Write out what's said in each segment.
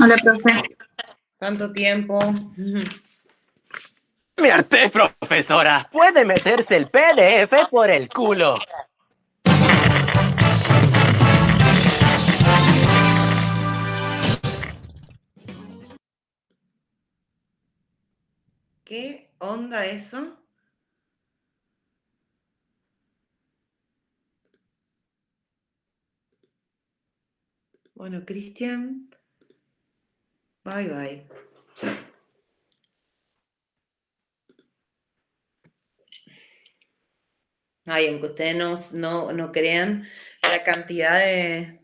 Hola, profe. Tanto tiempo. Me harté, profesora. Puede meterse el PDF por el culo. ¿Qué onda eso? Bueno, Cristian, bye bye. Ay, aunque ustedes no crean la cantidad de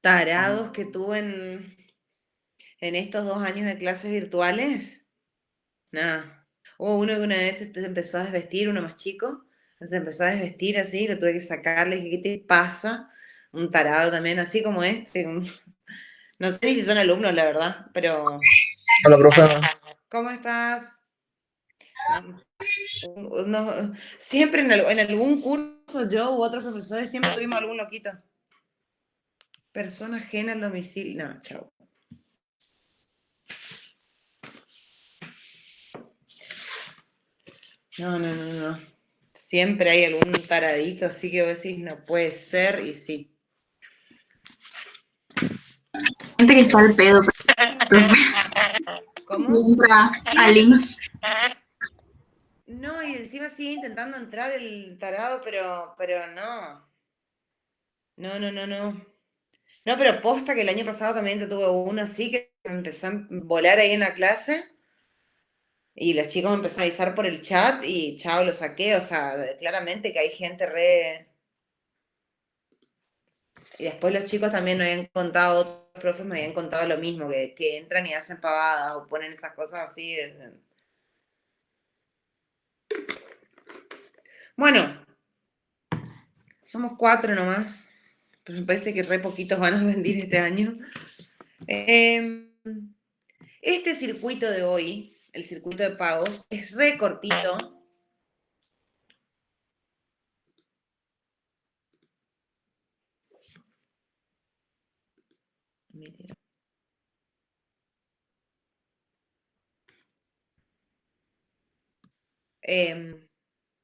tarados que tuve en estos 2 años de clases virtuales. Nada. Hubo uno que una vez se empezó a desvestir, uno más chico, se empezó a desvestir así, lo tuve que sacar, le dije, ¿qué te pasa? Un tarado también, así como este. No sé ni si son alumnos, la verdad, pero Hola, profe. ¿cómo estás? Siempre en algún curso yo u otros profesores siempre tuvimos algún loquito. Persona ajena al domicilio. No, chao. No. Siempre hay algún taradito, así que vos decís, no puede ser, y sí. Gente que está al pedo, profe. ¿Cómo? Entra Sí, al links. no, y encima sigue intentando entrar el tarado, pero no. No. No, pero posta que el año pasado también te tuve uno así que empezó a volar ahí en la clase. Y los chicos me empezaron a avisar por el chat y chao, lo saqué. O sea, claramente que hay gente re. Y después los chicos también me habían contado, otros profes me habían contado lo mismo, que entran y hacen pavadas o ponen esas cosas así. Bueno, somos 4 nomás, pero me parece que re poquitos van a rendir este año. Este circuito de hoy, el circuito de pagos, es re cortito.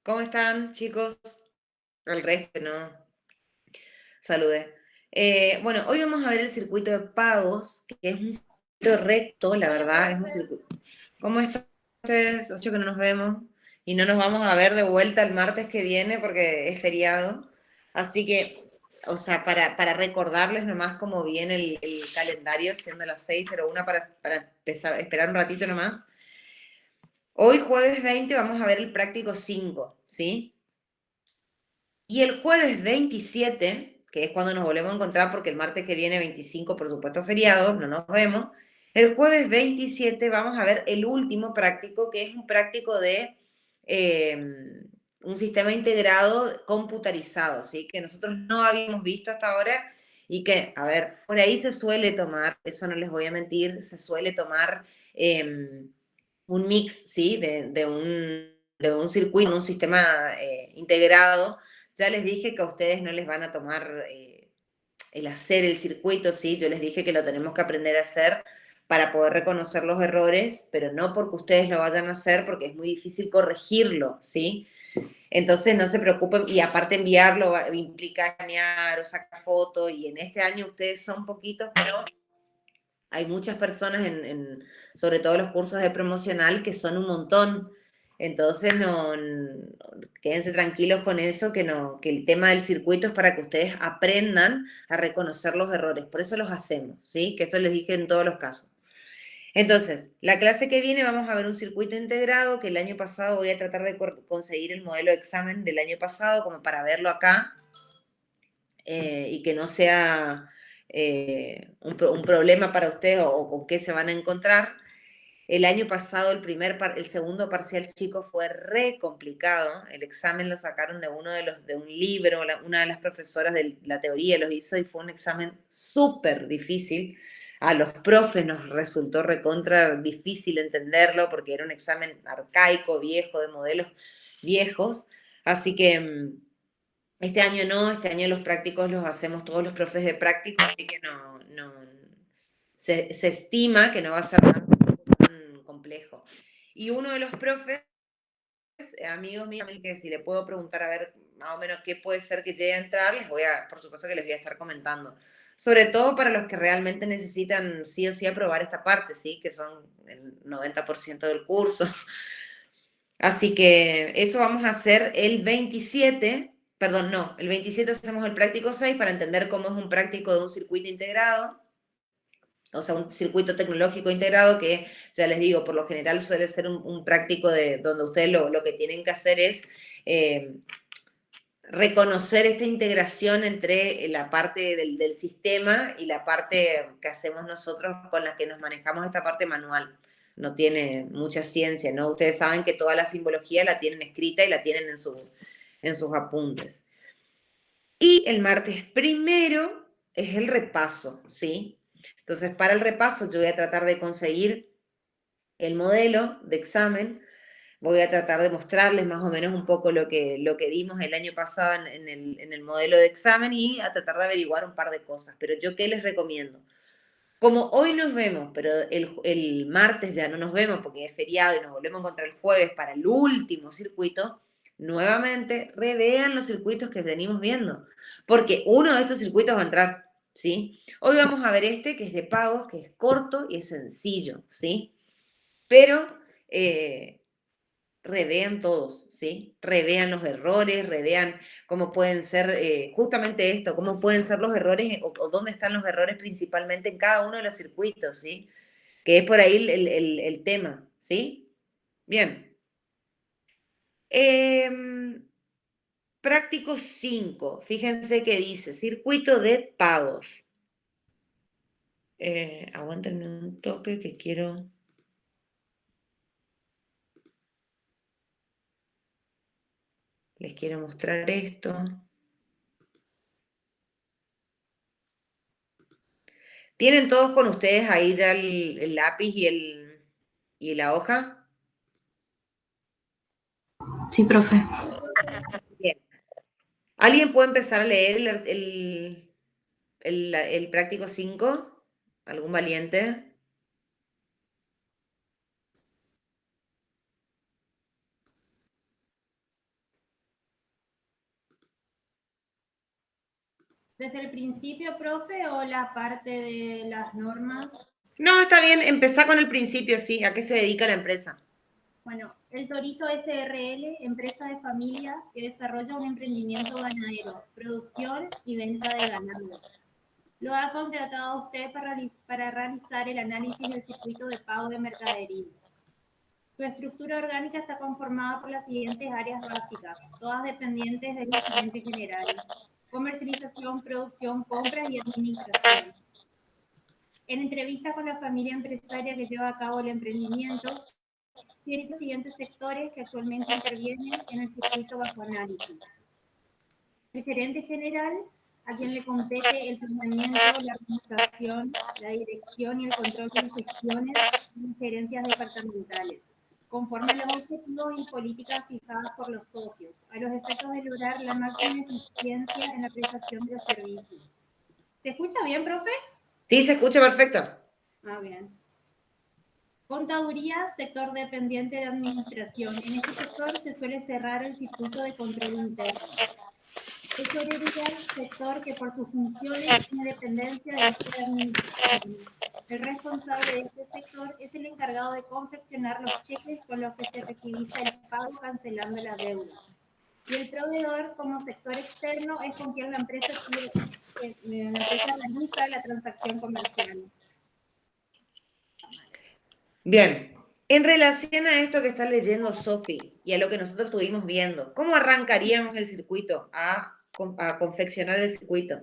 ¿Cómo están, chicos? El resto, no. Saludé. Bueno, hoy vamos a ver el circuito de pagos, que es un circuito recto, la verdad, es un circuito. ¿Cómo están ustedes? Hace mucho que no nos vemos y no nos vamos a ver de vuelta el martes que viene porque es feriado. Así que, o sea, para recordarles nomás cómo viene el calendario, siendo las 6:01 para empezar, esperar un ratito nomás. Hoy, jueves 20, vamos a ver el práctico 5, ¿sí? Y el jueves 27, que es cuando nos volvemos a encontrar, porque el martes que viene 25, por supuesto, feriados, no nos vemos. El jueves 27 vamos a ver el último práctico, que es un práctico de un sistema integrado computarizado, ¿sí? Que nosotros no habíamos visto hasta ahora y que, a ver, por ahí se suele tomar, eso no les voy a mentir, se suele tomar un mix, ¿sí? De un circuito, un sistema integrado. Ya les dije que a ustedes no les van a tomar el hacer el circuito, ¿sí? Yo les dije que lo tenemos que aprender a hacer para poder reconocer los errores, pero no porque ustedes lo vayan a hacer, porque es muy difícil corregirlo, ¿sí? Entonces no se preocupen, y aparte enviarlo implica escanear o sacar fotos, y en este año ustedes son poquitos, pero hay muchas personas, sobre todo los cursos de promocional, que son un montón. Entonces, quédense tranquilos con eso, que el tema del circuito es para que ustedes aprendan a reconocer los errores. Por eso los hacemos, ¿sí? Que eso les dije en todos los casos. Entonces, la clase que viene vamos a ver un circuito integrado, que el año pasado voy a tratar de conseguir el modelo de examen del año pasado, como para verlo acá, y que no sea un problema para ustedes o con qué se van a encontrar. El año pasado el segundo parcial chico fue re complicado. El examen lo sacaron de un libro, una de las profesoras de la teoría los hizo y fue un examen súper difícil. A los profes nos resultó recontra difícil entenderlo porque era un examen arcaico, viejo, de modelos viejos. Así que este año no, este año los prácticos los hacemos todos los profes de prácticos, así que no, se estima que no va a ser tan complejo. Y uno de los profes, amigos míos, que si le puedo preguntar a ver más o menos qué puede ser que llegue a entrar, por supuesto que les voy a estar comentando. Sobre todo para los que realmente necesitan sí o sí aprobar esta parte, ¿sí? Que son el 90% del curso. Así que eso vamos a hacer el 27, perdón, no, el 27 hacemos el práctico 6 para entender cómo es un práctico de un circuito integrado, o sea, un circuito tecnológico integrado que, ya les digo, por lo general suele ser un práctico de donde ustedes lo que tienen que hacer es reconocer esta integración entre la parte del sistema y la parte que hacemos nosotros con la que nos manejamos esta parte manual. No tiene mucha ciencia, ¿no? Ustedes saben que toda la simbología la tienen escrita y la tienen en sus apuntes. Y el martes primero es el repaso, ¿sí? Entonces, para el repaso yo voy a tratar de conseguir el modelo de examen. Voy a tratar de mostrarles más o menos un poco lo que dimos el año pasado en el modelo de examen y a tratar de averiguar un par de cosas. Pero yo, ¿qué les recomiendo? Como hoy nos vemos, pero el martes ya no nos vemos porque es feriado y nos volvemos a encontrar el jueves para el último circuito, nuevamente revean los circuitos que venimos viendo. Porque uno de estos circuitos va a entrar, ¿sí? Hoy vamos a ver este que es de pagos, que es corto y es sencillo, ¿sí? Pero revean todos, ¿sí? Revean los errores, revean cómo pueden ser, justamente esto, cómo pueden ser los errores o dónde están los errores principalmente en cada uno de los circuitos, ¿sí? Que es por ahí el tema, ¿sí? Bien. Práctico 5, fíjense que dice circuito de pagos. Aguántenme un toque que quiero... Les quiero mostrar esto. ¿Tienen todos con ustedes ahí ya el lápiz y la hoja? Sí, profe. Bien. ¿Alguien puede empezar a leer el práctico 5? ¿Algún valiente? ¿Desde el principio, profe, o la parte de las normas? No, está bien, empezá con el principio, sí. ¿A qué se dedica la empresa? Bueno, el Torito SRL, empresa de familia que desarrolla un emprendimiento ganadero, producción y venta de ganado. Lo ha contratado a usted para realizar el análisis del circuito de pago de mercaderías. Su estructura orgánica está conformada por las siguientes áreas básicas, todas dependientes del gerente general: comercialización, producción, compras y administración. En entrevista con la familia empresaria que lleva a cabo el emprendimiento, tiene los siguientes sectores que actualmente intervienen en el circuito bajo análisis: el gerente general, a quien le compete el planeamiento, la administración, la dirección y el control de las gestiones y gerencias departamentales, conforme a los objetivos y políticas fijadas por los socios, a los efectos de lograr la máxima eficiencia en la prestación de los servicios. ¿Se escucha bien, profe? Sí, se escucha perfecto. Ah, bien. Contaduría, sector dependiente de administración. En este sector se suele cerrar el circuito de control interno. Tesorería, sector que por sus funciones tiene dependencia de esta administración. El responsable de este sector es el encargado de confeccionar los cheques con los que se requisiza el pago cancelando la deuda. Y el proveedor, como sector externo, es con quien la empresa realiza la transacción comercial. Bien. En relación a esto que está leyendo Sofi y a lo que nosotros estuvimos viendo, ¿cómo arrancaríamos el circuito a confeccionar el circuito?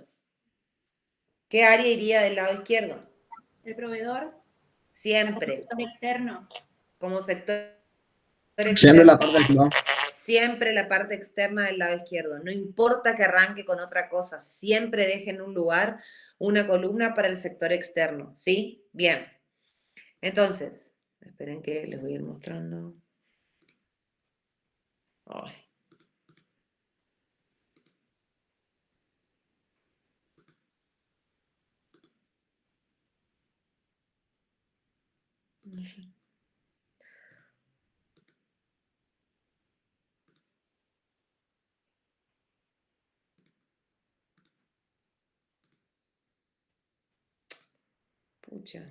¿Qué área iría del lado izquierdo? El proveedor, Siempre, sector externo. como sector Siempre la externo. parte del lado. Siempre la parte externa del lado izquierdo. No importa que arranque con otra cosa, siempre dejen un lugar, una columna para el sector externo, ¿sí? Bien. Entonces, esperen que les voy a ir mostrando. Ay. Pucha.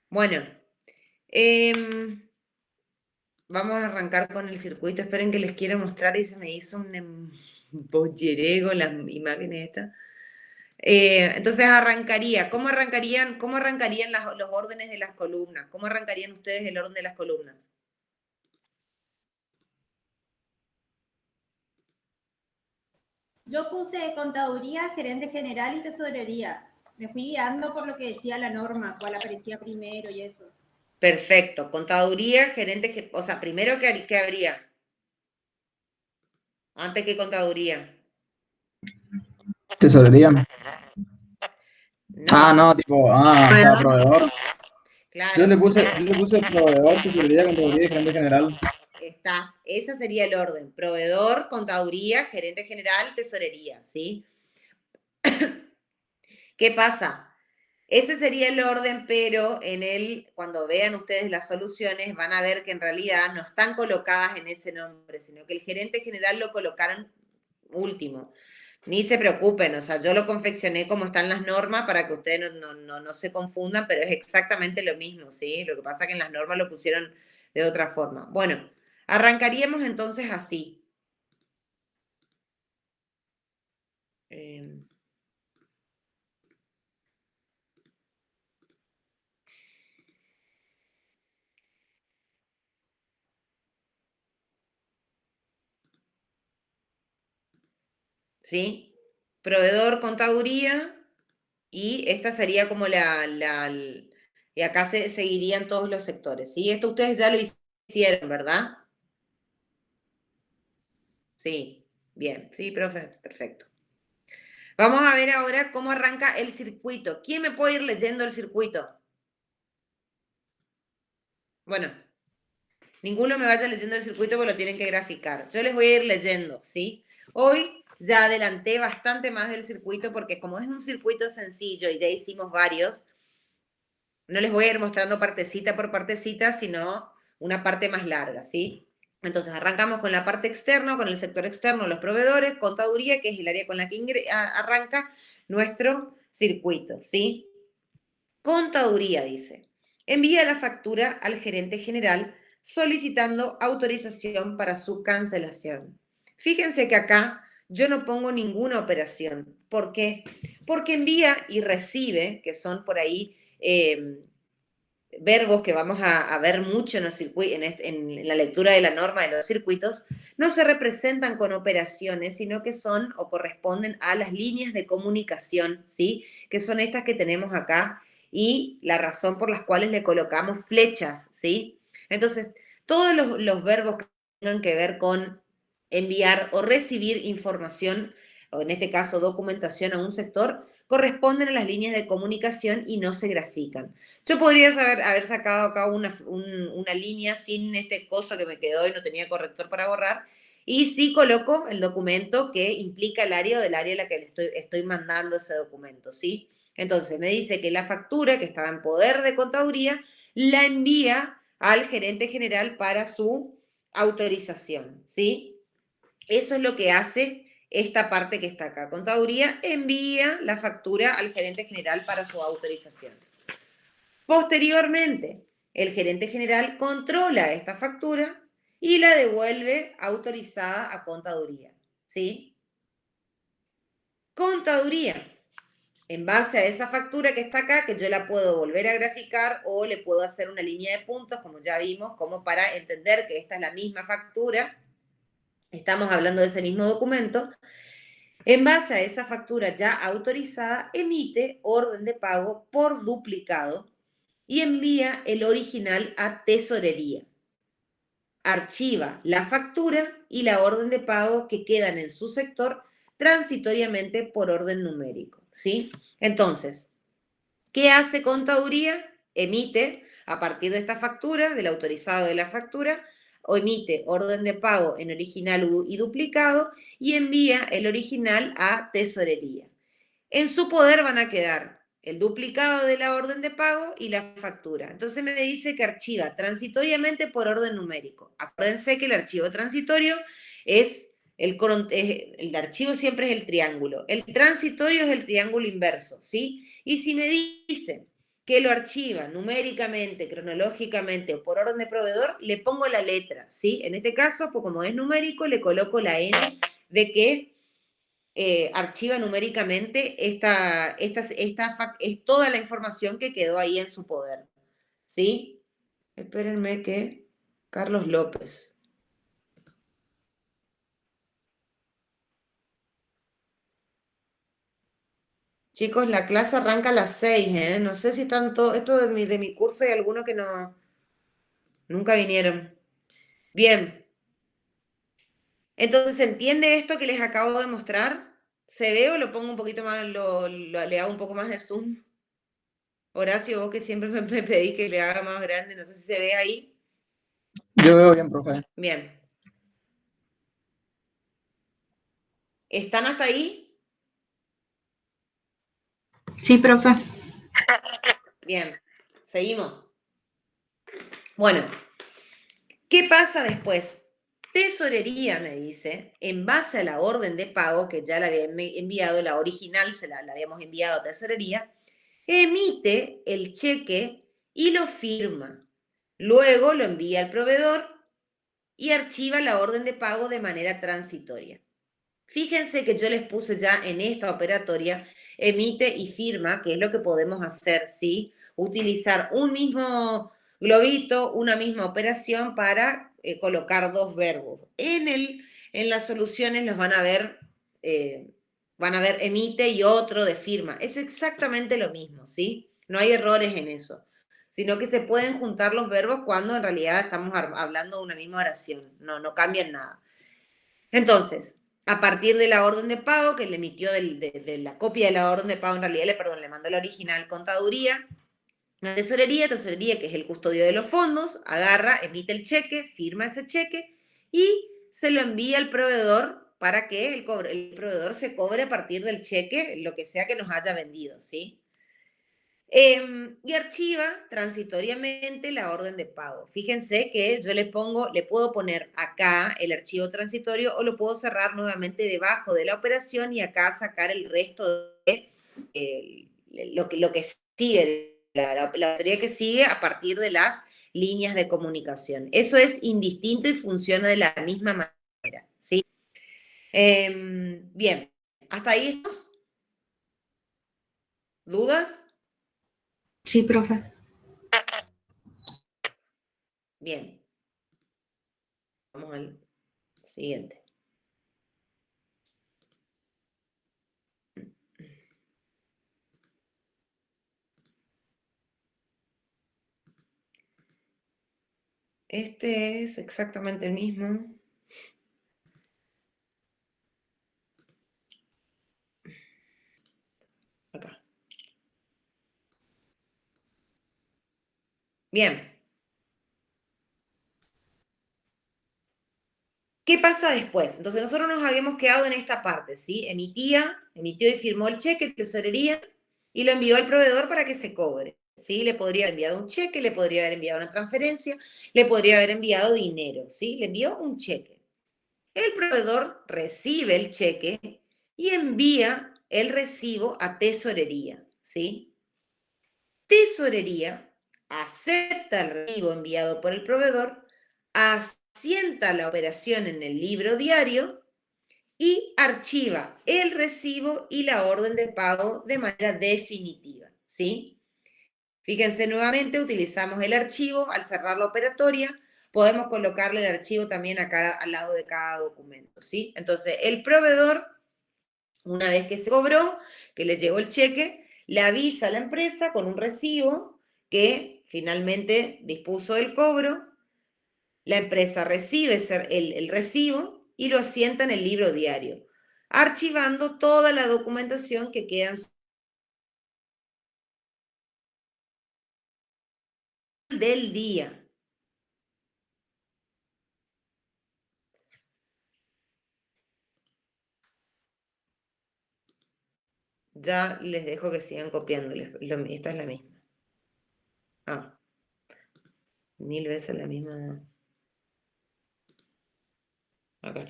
Bueno, vamos a arrancar con el circuito. Esperen que les quiero mostrar y se me hizo un embolleré con las imágenes estas. Entonces arrancaría. ¿Cómo arrancarían los órdenes de las columnas? ¿Cómo arrancarían ustedes el orden de las columnas? Yo puse contaduría, gerente general y tesorería. Me fui guiando por lo que decía la norma, cuál aparecía primero y eso. Perfecto. Contaduría, gerente, o sea, primero, ¿qué habría? Antes que contaduría. Tesorería. No. No, tipo, para proveedor. Claro. Yo le puse proveedor, tesorería, contaduría y gerente general. Está, ese sería el orden. Proveedor, contaduría, gerente general, tesorería, ¿sí? ¿Qué pasa? Ese sería el orden, pero cuando vean ustedes las soluciones, van a ver que en realidad no están colocadas en ese nombre, sino que el gerente general lo colocaron último. Ni se preocupen, o sea, yo lo confeccioné como están las normas para que ustedes no se confundan, pero es exactamente lo mismo, ¿sí? Lo que pasa es que en las normas lo pusieron de otra forma. Bueno, arrancaríamos entonces así. ¿Sí? Proveedor, contaduría, y esta sería como y acá seguirían todos los sectores, ¿sí? Esto ustedes ya lo hicieron, ¿verdad? Sí, bien, sí, profe, perfecto. Vamos a ver ahora cómo arranca el circuito. ¿Quién me puede ir leyendo el circuito? Bueno, ninguno me vaya leyendo el circuito porque lo tienen que graficar. Yo les voy a ir leyendo, ¿sí? Hoy ya adelanté bastante más del circuito porque como es un circuito sencillo y ya hicimos varios, no les voy a ir mostrando partecita por partecita, sino una parte más larga, ¿sí? Entonces arrancamos con la parte externa, con el sector externo, los proveedores, contaduría, que es el área con la que arranca nuestro circuito, ¿sí? Contaduría dice, envía la factura al gerente general solicitando autorización para su cancelación. Fíjense que acá yo no pongo ninguna operación. ¿Por qué? Porque envía y recibe, que son por ahí verbos que vamos a ver mucho en la lectura de la norma de los circuitos, no se representan con operaciones, sino que son o corresponden a las líneas de comunicación, ¿sí? Que son estas que tenemos acá y la razón por las cuales le colocamos flechas, ¿sí? Entonces, todos los verbos que tengan que ver con enviar o recibir información, o en este caso documentación a un sector, corresponden a las líneas de comunicación y no se grafican. Yo podría haber sacado acá una línea sin este coso que me quedó y no tenía corrector para borrar, y sí coloco el documento que implica el área del área a la que le estoy mandando ese documento, ¿sí? Entonces me dice que la factura que estaba en poder de contaduría la envía al gerente general para su autorización, ¿sí? Eso es lo que hace esta parte que está acá. Contaduría envía la factura al gerente general para su autorización. Posteriormente, el gerente general controla esta factura y la devuelve autorizada a contaduría, ¿sí? Contaduría, en base a esa factura que está acá, que yo la puedo volver a graficar o le puedo hacer una línea de puntos, como ya vimos, como para entender que esta es la misma factura, estamos hablando de ese mismo documento. En base a esa factura ya autorizada, emite orden de pago por duplicado y envía el original a tesorería. Archiva la factura y la orden de pago que quedan en su sector transitoriamente por orden numérico, ¿sí? Entonces, ¿qué hace contaduría? Emite, a partir de esta factura, del autorizado de la factura, o emite orden de pago en original y duplicado y envía el original a tesorería. En su poder van a quedar el duplicado de la orden de pago y la factura. Entonces me dice que archiva transitoriamente por orden numérico. Acuérdense que el archivo transitorio es el archivo siempre es el triángulo. El transitorio es el triángulo inverso, ¿sí? Y si me dicen que lo archiva numéricamente, cronológicamente o por orden de proveedor, le pongo la letra, ¿sí? En este caso, pues como es numérico, le coloco la N de que archiva numéricamente es toda la información que quedó ahí en su poder, ¿sí? Espérenme que Carlos López. Chicos, la clase arranca a las 6, ¿eh? No sé si están todos, esto de mi curso hay algunos que nunca vinieron. Bien. Entonces, ¿se entiende esto que les acabo de mostrar? ¿Se ve o lo pongo un poquito más, le hago un poco más de zoom? Horacio, vos que siempre me pedís que le haga más grande, no sé si se ve ahí. Yo veo bien, profe. Bien. ¿Están hasta ahí? Sí, profe. Bien. Seguimos. Bueno, ¿qué pasa después? Tesorería, me dice, en base a la orden de pago que ya la había enviado, la original la habíamos enviado a Tesorería, emite el cheque y lo firma. Luego lo envía al proveedor y archiva la orden de pago de manera transitoria. Fíjense que yo les puse ya en esta operatoria, emite y firma, que es lo que podemos hacer, ¿sí? Utilizar un mismo globito, una misma operación para colocar dos verbos. En las soluciones los van a ver emite y otro de firma. Es exactamente lo mismo, ¿sí? No hay errores en eso, sino que se pueden juntar los verbos cuando en realidad estamos hablando de una misma oración. No cambian nada. Entonces, a partir de la orden de pago que le emitió de la copia de la orden de pago, en realidad le mandó la original contaduría, la tesorería, que es el custodio de los fondos, agarra, emite el cheque, firma ese cheque y se lo envía al proveedor para que el proveedor se cobre a partir del cheque lo que sea que nos haya vendido, ¿sí? Y archiva transitoriamente la orden de pago. Fíjense que yo le puedo poner acá el archivo transitorio o lo puedo cerrar nuevamente debajo de la operación y acá sacar el resto de lo que sigue, la teoría que sigue a partir de las líneas de comunicación. Eso es indistinto y funciona de la misma manera, ¿sí? Bien, ¿hasta ahí estamos? ¿Dudas? Sí, profe. Bien. Vamos al siguiente. Este es exactamente el mismo. Acá. Bien. ¿Qué pasa después? Entonces nosotros nos habíamos quedado en esta parte, ¿sí? Emitió y firmó el cheque, tesorería, y lo envió al proveedor para que se cobre, ¿sí? Le podría haber enviado un cheque, le podría haber enviado una transferencia, le podría haber enviado dinero, ¿sí? Le envió un cheque. El proveedor recibe el cheque y envía el recibo a tesorería, ¿sí? Tesorería acepta el recibo enviado por el proveedor, asienta la operación en el libro diario y archiva el recibo y la orden de pago de manera definitiva, ¿sí? Fíjense nuevamente, utilizamos el archivo al cerrar la operatoria, podemos colocarle el archivo también acá al lado de cada documento, ¿sí? Entonces, el proveedor, una vez que se cobró, que le llegó el cheque, le avisa a la empresa con un recibo que finalmente dispuso del cobro. La empresa recibe el recibo y lo asienta en el libro diario, archivando toda la documentación que queda del día. ya les dejo que sigan copiándoles. Esta es la misma. Ah, 1000 veces la misma. Acá.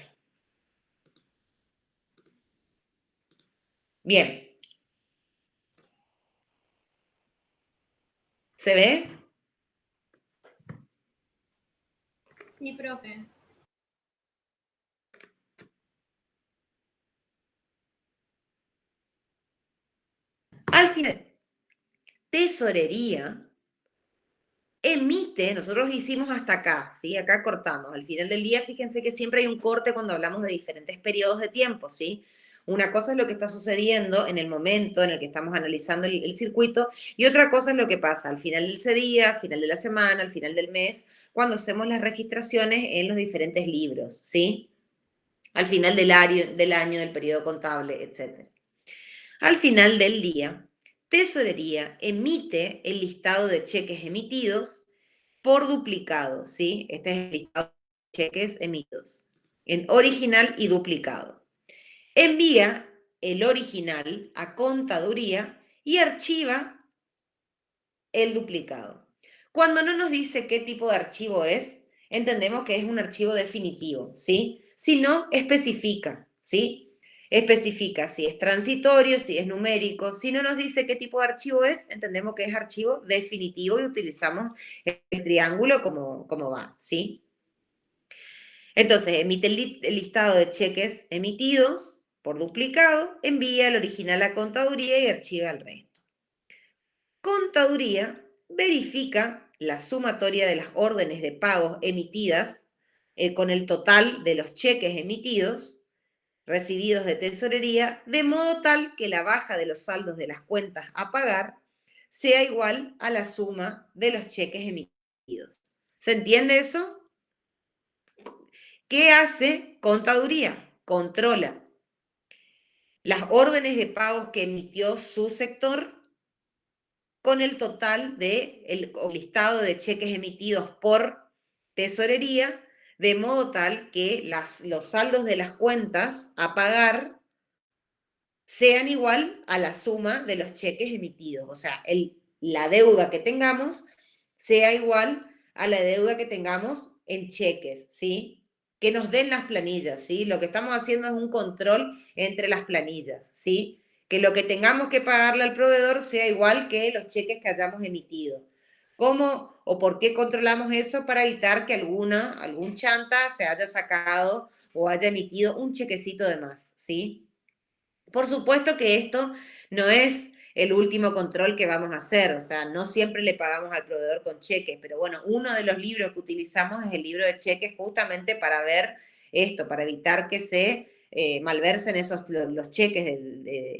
Bien. ¿Se ve? Sí, profe. Al final, tesorería emite, nosotros hicimos hasta acá, ¿sí? Acá cortamos. Al final del día, fíjense que siempre hay un corte cuando hablamos de diferentes periodos de tiempo, ¿sí? Una cosa es lo que está sucediendo en el momento en el que estamos analizando el circuito y otra cosa es lo que pasa al final de ese día, al final de la semana, al final del mes, cuando hacemos las registraciones en los diferentes libros, ¿sí? Al final del año, del periodo contable, etc. Al final del día, Tesorería emite el listado de cheques emitidos por duplicado, ¿sí? Este es el listado de cheques emitidos en original y duplicado. Envía el original a contaduría y archiva el duplicado. Cuando no nos dice qué tipo de archivo es, entendemos que es un archivo definitivo, ¿sí? Si no, especifica, ¿sí? Especifica si es transitorio, si es numérico. Si no nos dice qué tipo de archivo es, entendemos que es archivo definitivo y utilizamos el triángulo como va, ¿sí? Entonces, emite el listado de cheques emitidos por duplicado, envía el original a contaduría y archiva el resto. Contaduría verifica la sumatoria de las órdenes de pagos emitidas con el total de los cheques emitidos recibidos de tesorería, de modo tal que la baja de los saldos de las cuentas a pagar sea igual a la suma de los cheques emitidos. ¿Se entiende eso? ¿Qué hace contaduría? Controla las órdenes de pagos que emitió su sector con el total del listado de cheques emitidos por tesorería, de modo tal que los saldos de las cuentas a pagar sean igual a la suma de los cheques emitidos. O sea, la deuda que tengamos sea igual a la deuda que tengamos en cheques, ¿sí? Que nos den las planillas, ¿sí? Lo que estamos haciendo es un control entre las planillas, ¿sí? Que lo que tengamos que pagarle al proveedor sea igual que los cheques que hayamos emitido. ¿Cómo o por qué controlamos eso? Para evitar que algún chanta se haya sacado o haya emitido un chequecito de más, ¿sí? Por supuesto que esto no es el último control que vamos a hacer, o sea, no siempre le pagamos al proveedor con cheques, pero bueno, uno de los libros que utilizamos es el libro de cheques justamente para ver esto, para evitar que se malversen los cheques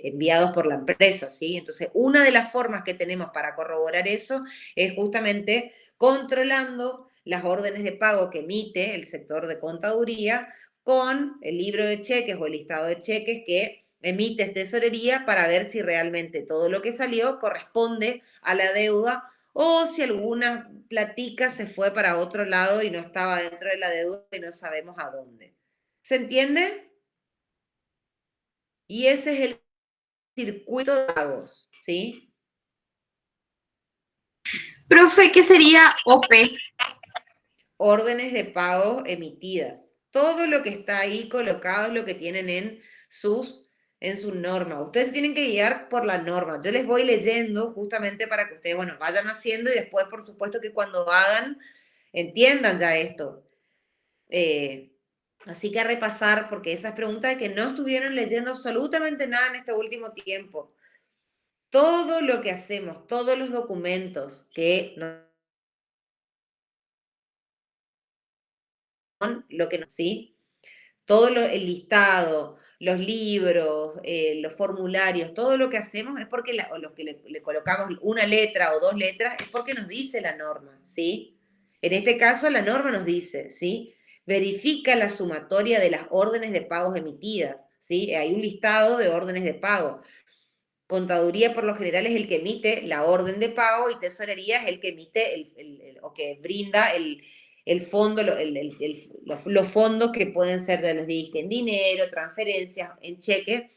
enviados por la empresa, ¿sí? Entonces, una de las formas que tenemos para corroborar eso es justamente controlando las órdenes de pago que emite el sector de contaduría con el libro de cheques o el listado de cheques que emites tesorería para ver si realmente todo lo que salió corresponde a la deuda o si alguna platica se fue para otro lado y no estaba dentro de la deuda y no sabemos a dónde. ¿Se entiende? Y ese es el circuito de pagos, ¿sí? Profe, ¿qué sería OP? Órdenes de pago emitidas. Todo lo que está ahí colocado es lo que tienen en sus normas. Ustedes tienen que guiar por la norma. Yo les voy leyendo justamente para que ustedes, bueno, vayan haciendo y después, por supuesto, que cuando hagan, entiendan ya esto. Así que a repasar, porque esas preguntas de que no estuvieron leyendo absolutamente nada en este último tiempo. Todo lo que hacemos, todos los documentos que lo que nos, ¿sí? Todo el listado, los libros, los formularios, todo lo que hacemos es porque, o los que le colocamos una letra o dos letras, es porque nos dice la norma, ¿sí? En este caso, la norma nos dice, ¿sí? Verifica la sumatoria de las órdenes de pagos emitidas, ¿sí? Hay un listado de órdenes de pago. Contaduría, por lo general, es el que emite la orden de pago y tesorería es el que emite o que brinda el fondo, los fondos que pueden ser, de los dije, en dinero, transferencias, en cheque,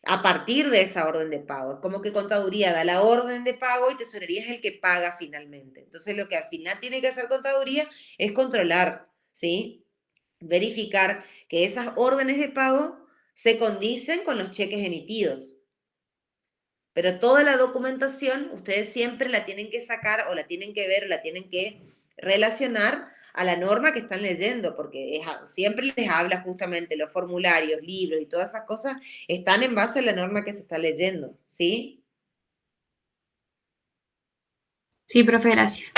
a partir de esa orden de pago. Es como que contaduría da la orden de pago y tesorería es el que paga finalmente. Entonces lo que al final tiene que hacer contaduría es controlar, ¿sí? Verificar que esas órdenes de pago se condicen con los cheques emitidos. Pero toda la documentación ustedes siempre la tienen que sacar o la tienen que ver o la tienen que relacionar a la norma que están leyendo, porque siempre les habla justamente los formularios, libros y todas esas cosas están en base a la norma que se está leyendo, ¿sí? Sí, profe, gracias.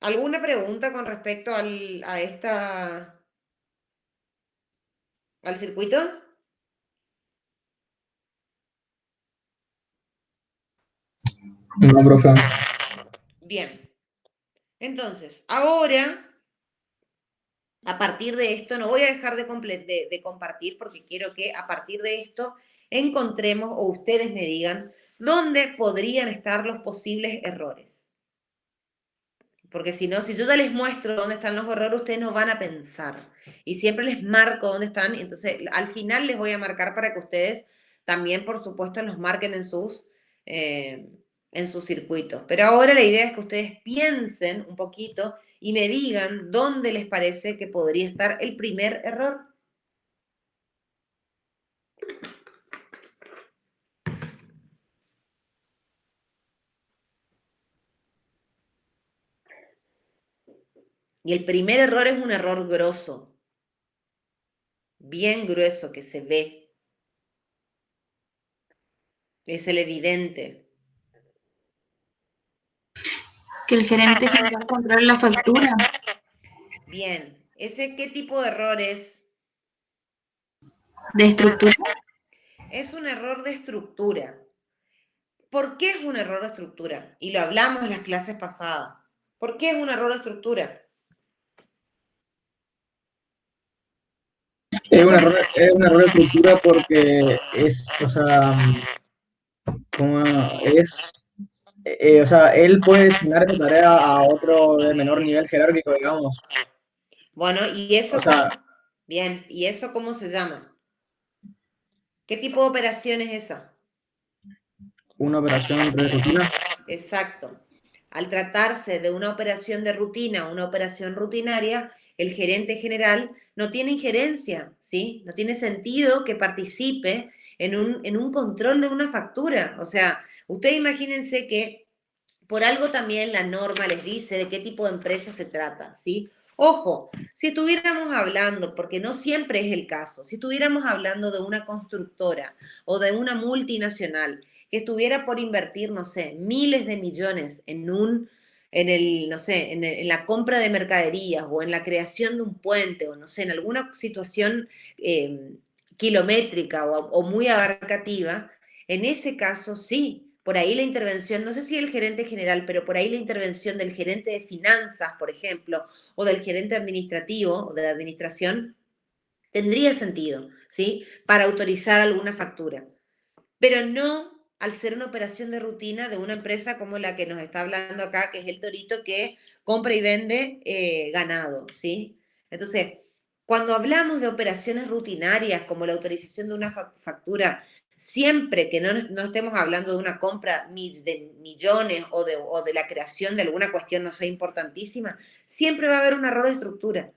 ¿Alguna pregunta con respecto al circuito? No, profe. Bien. Entonces, ahora, a partir de esto, no voy a dejar de compartir porque quiero que a partir de esto encontremos o ustedes me digan dónde podrían estar los posibles errores. Porque si no, si yo ya les muestro dónde están los errores, ustedes no van a pensar. Y siempre les marco dónde están. Entonces, al final les voy a marcar para que ustedes también, por supuesto, los marquen en sus circuitos. Pero ahora la idea es que ustedes piensen un poquito y me digan dónde les parece que podría estar el primer error. Y el primer error es un error grosso, bien grueso, que se ve. Es el evidente. Que el gerente general controle la factura Bien, ¿ese qué tipo de error es? de estructura. Es un error de estructura. ¿Por qué es un error de estructura? Y lo hablamos en las clases pasadas. ¿Por qué es un error de estructura? Es un error de estructura porque o sea, como o sea, él puede asignar esa tarea a otro de menor nivel jerárquico, digamos. Bueno, ¿y eso O sea, Bien, ¿y eso cómo se llama? ¿Qué tipo de operación es esa? una operación de rutina. Exacto. Al tratarse de una operación de rutina, una operación rutinaria, el gerente general no tiene injerencia, ¿sí? No tiene sentido que participe en un control de una factura. O sea, ustedes imagínense que por algo también la norma les dice de qué tipo de empresa se trata, ¿sí? Ojo, si estuviéramos hablando, porque no siempre es el caso, si estuviéramos hablando de una constructora o de una multinacional que estuviera por invertir, no sé, miles de millones en la compra de mercaderías o en la creación de un puente o no sé, en alguna situación kilométrica o muy abarcativa, en ese caso sí, por ahí la intervención, no sé si el gerente general, pero por ahí la intervención del gerente de finanzas, por ejemplo, o del gerente administrativo o de administración, tendría sentido, ¿sí? Para autorizar alguna factura. Pero no al ser una operación de rutina de una empresa como la que nos está hablando acá, que es el Torito, que compra y vende ganado, ¿sí? Entonces, cuando hablamos de operaciones rutinarias como la autorización de una factura, siempre que no estemos hablando de una compra de millones o de la creación de alguna cuestión, no sé, importantísima, siempre va a haber un error de estructura.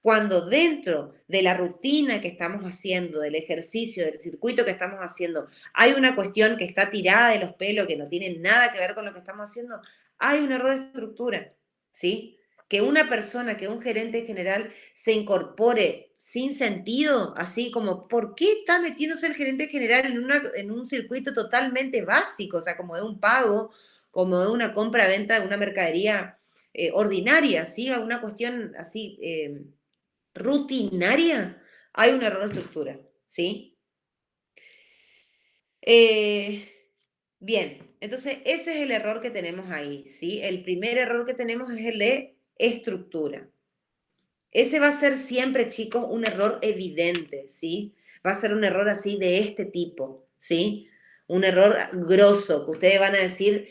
Cuando dentro de la rutina que estamos haciendo, del ejercicio, del circuito que estamos haciendo, hay una cuestión que está tirada de los pelos, que no tiene nada que ver con lo que estamos haciendo, hay un error de estructura, ¿sí? Que una persona, que un gerente general se incorpore sin sentido, así como, ¿por qué está metiéndose el gerente general en un circuito totalmente básico? O sea, como de un pago, como de una compra-venta de una mercadería ordinaria, ¿sí? Una cuestión así rutinaria, hay un error de estructura, ¿sí? Bien, entonces ese es el error que tenemos ahí, ¿sí? El primer error que tenemos es el de estructura. Ese va a ser siempre, chicos, un error evidente, ¿sí? Va a ser un error así de este tipo, ¿sí? Un error grosso, que ustedes van a decir,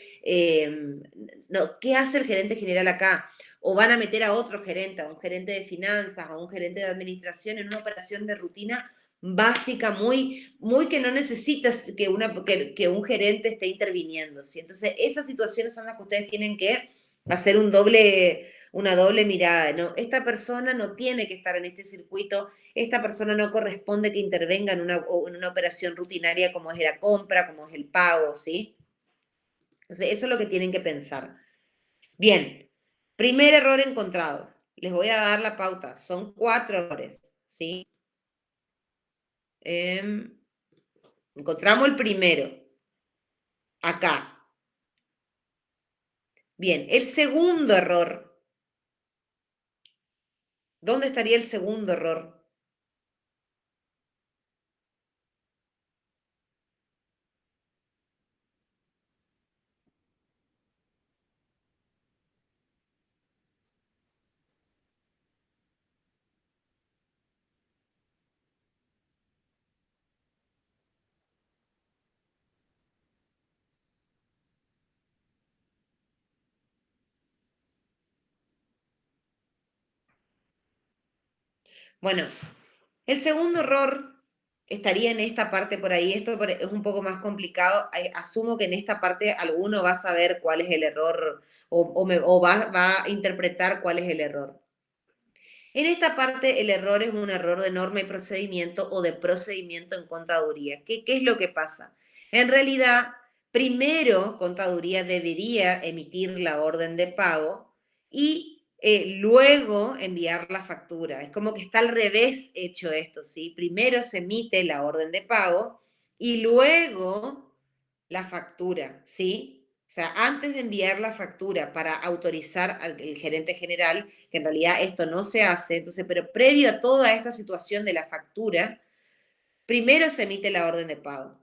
no, ¿qué hace el gerente general acá? O van a meter a otro gerente, a un gerente de finanzas, a un gerente de administración en una operación de rutina básica, muy que no necesitas que un gerente esté interviniendo, ¿sí? Entonces, esas situaciones son las que ustedes tienen que hacer una doble mirada, ¿no? Esta persona no tiene que estar en este circuito, esta persona no corresponde que intervenga en una operación rutinaria como es la compra, como es el pago, ¿sí? Entonces, eso es lo que tienen que pensar. Bien, primer error encontrado. Les voy a dar la pauta. Son 4 errores, ¿sí? Encontramos el primero. Acá. Bien, el segundo error. ¿Dónde estaría el segundo error? Bueno, el segundo error estaría en esta parte por ahí. Esto es un poco más complicado. Asumo que en esta parte alguno va a saber cuál es el error o va a interpretar cuál es el error. En esta parte el error es un error de norma y procedimiento o de procedimiento en contaduría. ¿Qué es lo que pasa? En realidad, primero contaduría debería emitir la orden de pago y luego enviar la factura. Es como que está al revés hecho esto, ¿sí? Primero se emite la orden de pago y luego la factura, ¿sí? O sea, antes de enviar la factura para autorizar al gerente general, que en realidad esto no se hace, entonces, pero previo a toda esta situación de la factura, primero se emite la orden de pago.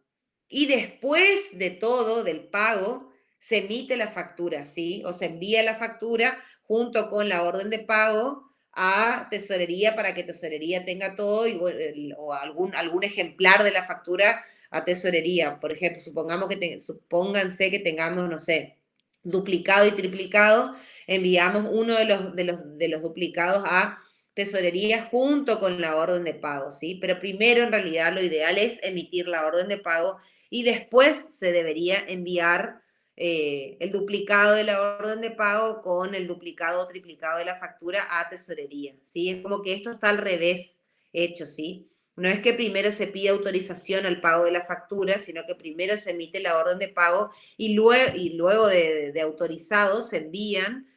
Y después de todo, del pago, se emite la factura, ¿sí? O se envía la factura junto con la orden de pago a tesorería para que tesorería tenga todo o algún ejemplar de la factura a tesorería. Por ejemplo, supónganse que tengamos, no sé, duplicado y triplicado, enviamos uno de los duplicados a tesorería junto con la orden de pago, ¿sí? Pero primero, en realidad, lo ideal es emitir la orden de pago y después se debería enviar el duplicado de la orden de pago con el duplicado o triplicado de la factura a tesorería, ¿sí? Es como que esto está al revés hecho, ¿sí? No es que primero se pide autorización al pago de la factura, sino que primero se emite la orden de pago y luego de autorizado se envían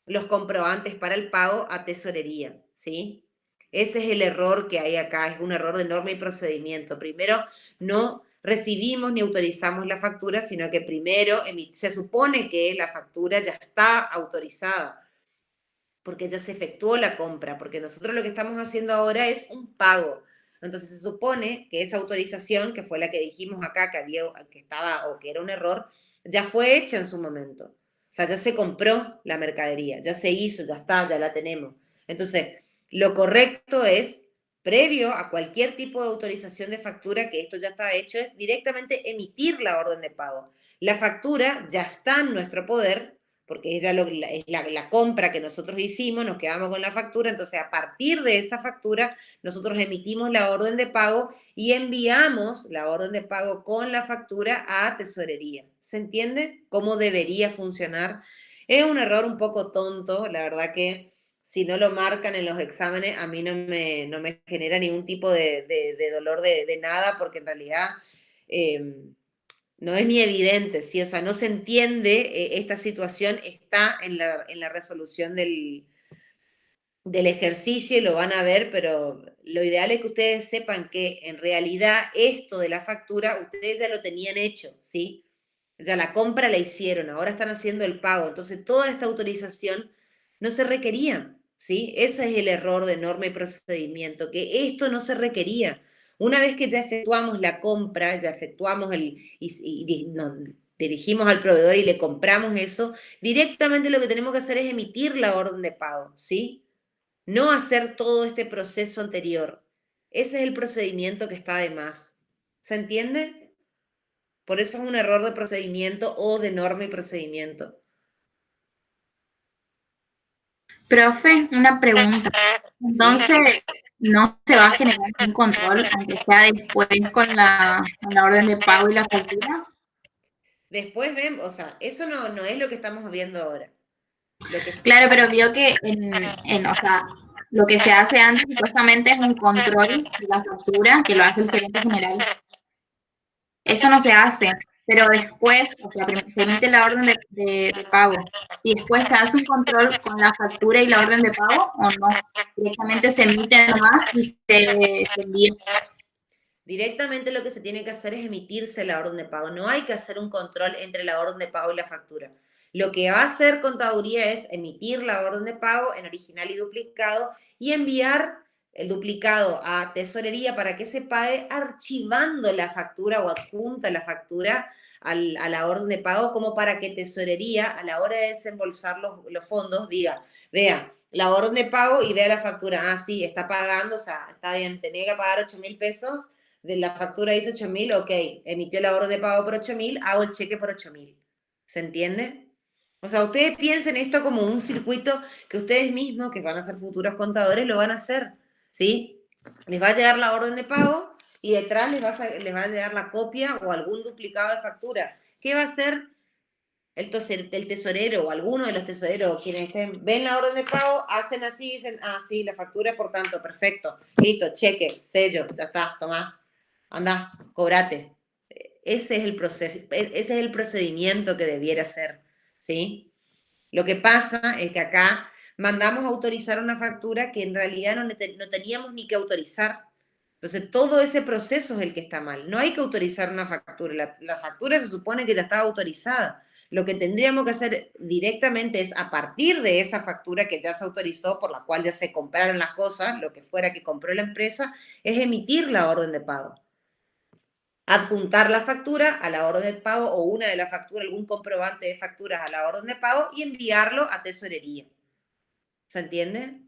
los comprobantes para el pago a tesorería, ¿sí? Ese es el error que hay acá, es un error de norma y procedimiento. Primero, no recibimos ni autorizamos la factura, sino que primero se supone que la factura ya está autorizada, porque ya se efectuó la compra, porque nosotros lo que estamos haciendo ahora es un pago. Entonces se supone que esa autorización, que fue la que dijimos acá, que estaba o que era un error, ya fue hecha en su momento. O sea, ya se compró la mercadería, ya se hizo, ya está, ya la tenemos. Entonces, lo correcto es, previo a cualquier tipo de autorización de factura, que esto ya está hecho, es directamente emitir la orden de pago. La factura ya está en nuestro poder, porque es la compra que nosotros hicimos, nos quedamos con la factura, entonces a partir de esa factura nosotros emitimos la orden de pago y enviamos la orden de pago con la factura a tesorería. ¿Se entiende cómo debería funcionar? Es un error un poco tonto, la verdad que si no lo marcan en los exámenes a mí no me genera ningún tipo de dolor de nada, porque en realidad no es ni evidente, ¿sí? O sea, no se entiende, esta situación está en la resolución del ejercicio y lo van a ver, pero lo ideal es que ustedes sepan que en realidad esto de la factura ustedes ya lo tenían hecho, ¿sí? Ya la compra la hicieron, ahora están haciendo el pago, entonces toda esta autorización no se requería, ¿sí? Ese es el error de norma y procedimiento, que esto no se requería. Una vez que ya efectuamos la compra, ya efectuamos nos dirigimos al proveedor y le compramos eso, directamente lo que tenemos que hacer es emitir la orden de pago, ¿sí? No hacer todo este proceso anterior. Ese es el procedimiento que está de más. ¿Se entiende? Por eso es un error de procedimiento o de norma y procedimiento. Profe, una pregunta. ¿Sí? Entonces, no se va a generar un control, aunque sea después con la orden de pago y la factura. Después vemos, o sea, eso no es lo que estamos viendo ahora. Claro, pero vio que o sea, lo que se hace antes supuestamente es un control de la factura que lo hace el gerente general. Eso no se hace, pero después, o sea, se emite la orden de pago y después se hace un control con la factura y la orden de pago o no. Directamente se emite nomás y se envía. Directamente lo que se tiene que hacer es emitirse la orden de pago. No hay que hacer un control entre la orden de pago y la factura. Lo que va a hacer contaduría es emitir la orden de pago en original y duplicado y enviar el duplicado a tesorería para que se pague archivando la factura o adjunta la factura a la orden de pago, como para que tesorería a la hora de desembolsar los fondos diga, vea la orden de pago y vea la factura, sí, está pagando, o sea, está bien, tenía que pagar 8.000 pesos, de la factura dice 8.000, ok, emitió la orden de pago por 8.000, hago el cheque por 8.000. ¿Se entiende? O sea, ustedes piensen esto como un circuito que ustedes mismos, que van a ser futuros contadores, lo van a hacer, ¿sí? Les va a llegar la orden de pago y detrás les va a llegar la copia o algún duplicado de factura. ¿Qué va a hacer el tesorero o alguno de los tesoreros, quienes estén, ven la orden de pago, hacen así, dicen, sí, la factura por tanto, perfecto, listo, cheque, sello, ya está, tomá, anda, cobrate. Ese es el proceso, ese es el procedimiento que debiera ser, ¿sí? Lo que pasa es que acá mandamos a autorizar una factura que en realidad no teníamos ni que autorizar. Entonces, todo ese proceso es el que está mal. No hay que autorizar una factura. La factura se supone que ya estaba autorizada. Lo que tendríamos que hacer directamente es, a partir de esa factura que ya se autorizó, por la cual ya se compraron las cosas, lo que fuera que compró la empresa, es emitir la orden de pago. Adjuntar la factura a la orden de pago o una de las facturas, algún comprobante de facturas a la orden de pago y enviarlo a tesorería. ¿Se entiende?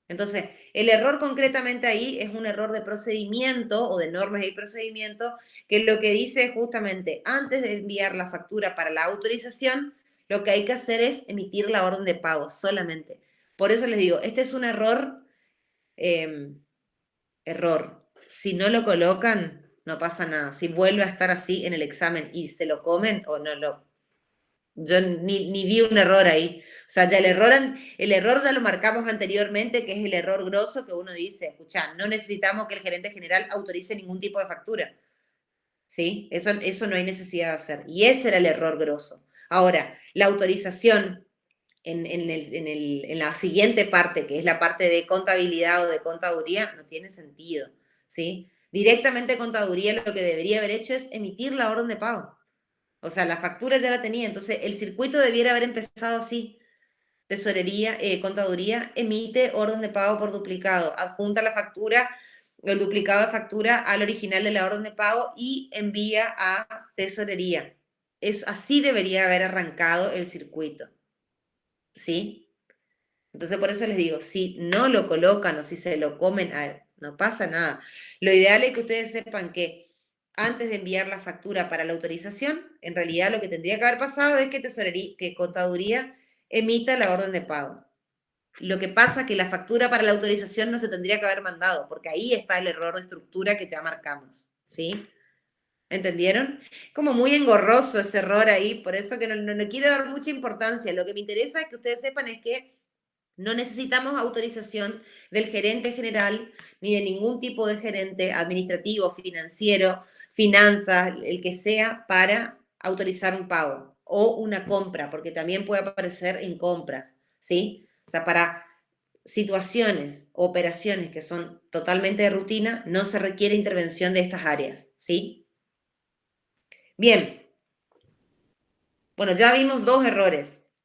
Entonces, el error concretamente ahí es un error de procedimiento o de normas y procedimiento que lo que dice es justamente, antes de enviar la factura para la autorización, lo que hay que hacer es emitir la orden de pago solamente. Por eso les digo, este es un error, error. Si no lo colocan, no pasa nada. Si vuelve a estar así en el examen y se lo comen o no lo... Yo ni vi un error ahí. O sea, ya el error ya lo marcamos anteriormente, que es el error grosso que uno dice, escuchá, no necesitamos que el gerente general autorice ningún tipo de factura. ¿Sí? Eso no hay necesidad de hacer. Y ese era el error grosso. Ahora, la autorización en la siguiente parte, que es la parte de contabilidad o de contaduría, no tiene sentido. ¿Sí? Directamente contaduría lo que debería haber hecho es emitir la orden de pago. O sea, la factura ya la tenía, entonces el circuito debiera haber empezado así. Tesorería, contaduría, emite orden de pago por duplicado, adjunta la factura, el duplicado de factura al original de la orden de pago y envía a tesorería. Así debería haber arrancado el circuito. ¿Sí? Entonces por eso les digo, si no lo colocan o si se lo comen, no pasa nada. Lo ideal es que ustedes sepan que antes de enviar la factura para la autorización, en realidad lo que tendría que haber pasado es que contaduría emita la orden de pago. Lo que pasa es que la factura para la autorización no se tendría que haber mandado, porque ahí está el error de estructura que ya marcamos, ¿sí? ¿Entendieron? Como muy engorroso ese error ahí, por eso que no quiero dar mucha importancia. Lo que me interesa es que ustedes sepan es que no necesitamos autorización del gerente general ni de ningún tipo de gerente administrativo, financiero, finanzas, el que sea, para autorizar un pago o una compra, porque también puede aparecer en compras, ¿sí? O sea, para situaciones, operaciones que son totalmente de rutina, no se requiere intervención de estas áreas, ¿sí? Bien. Bueno, ya vimos dos errores.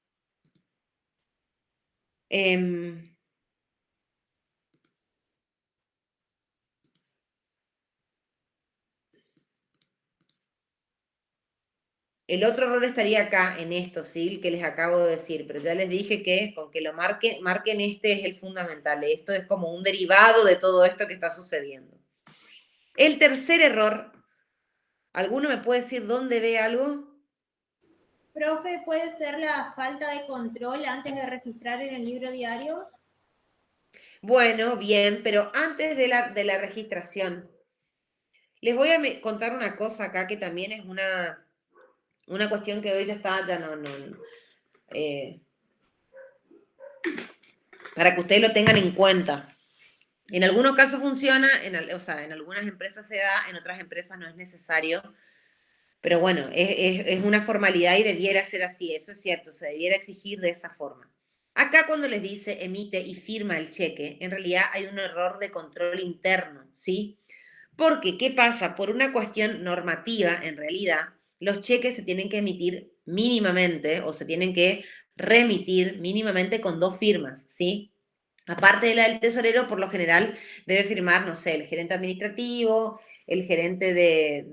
El otro error estaría acá, en esto, ¿sí? El que les acabo de decir, pero ya les dije que con que lo marquen este es el fundamental. Esto es como un derivado de todo esto que está sucediendo. El tercer error, ¿alguno me puede decir dónde ve algo? Profe, ¿puede ser la falta de control antes de registrar en el libro diario? Bueno, bien, pero antes de la registración, les voy a contar una cosa acá que también es una cuestión que hoy ya está, ya no, eh, para que ustedes lo tengan en cuenta. En algunos casos funciona, o sea, en algunas empresas se da, en otras empresas no es necesario. Pero bueno, es una formalidad y debiera ser así, eso es cierto, se debiera exigir de esa forma. Acá cuando les dice emite y firma el cheque, en realidad hay un error de control interno, ¿sí? Porque, ¿qué pasa? Por una cuestión normativa, en realidad, los cheques se tienen que emitir mínimamente o se tienen que remitir mínimamente con 2 firmas, ¿sí? Aparte de la del tesorero, por lo general debe firmar, no sé, el gerente administrativo, el gerente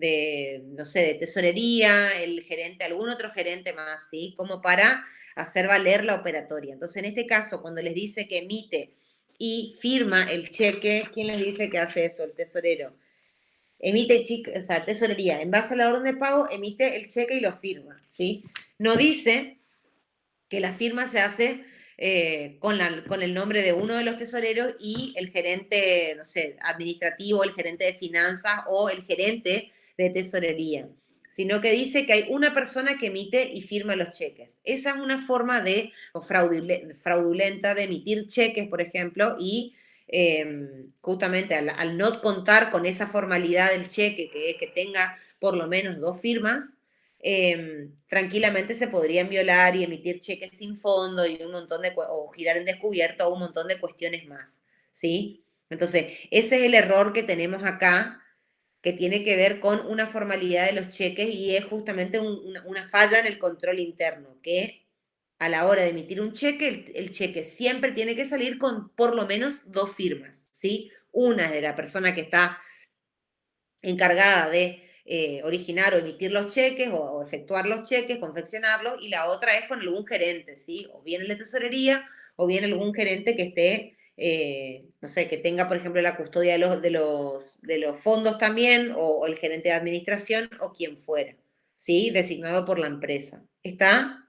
no sé, de tesorería, el gerente, algún otro gerente más, ¿sí? Como para hacer valer la operatoria. Entonces, en este caso, cuando les dice que emite y firma el cheque, ¿quién les dice que hace eso? El tesorero. Emite, o sea, tesorería, en base a la orden de pago, emite el cheque y lo firma, ¿sí? No dice que la firma se hace con el nombre de uno de los tesoreros y el gerente, no sé, administrativo, el gerente de finanzas o el gerente de tesorería, sino que dice que hay una persona que emite y firma los cheques. Esa es una forma o fraudulenta de emitir cheques, por ejemplo, y justamente al no contar con esa formalidad del cheque, que es que tenga por lo menos 2 firmas, tranquilamente se podrían violar y emitir cheques sin fondo y un montón o girar en descubierto o un montón de cuestiones más, ¿sí? Entonces, ese es el error que tenemos acá, que tiene que ver con una formalidad de los cheques y es justamente una falla en el control interno, que a la hora de emitir un cheque, el cheque siempre tiene que salir con por lo menos 2 firmas, ¿sí? Una es de la persona que está encargada de originar o emitir los cheques o efectuar los cheques, confeccionarlos, y la otra es con algún gerente, ¿sí? O bien el de tesorería o bien algún gerente que esté, no sé, que tenga, por ejemplo, la custodia de los fondos también, o el gerente de administración o quien fuera, ¿sí? Designado por la empresa. ¿Está?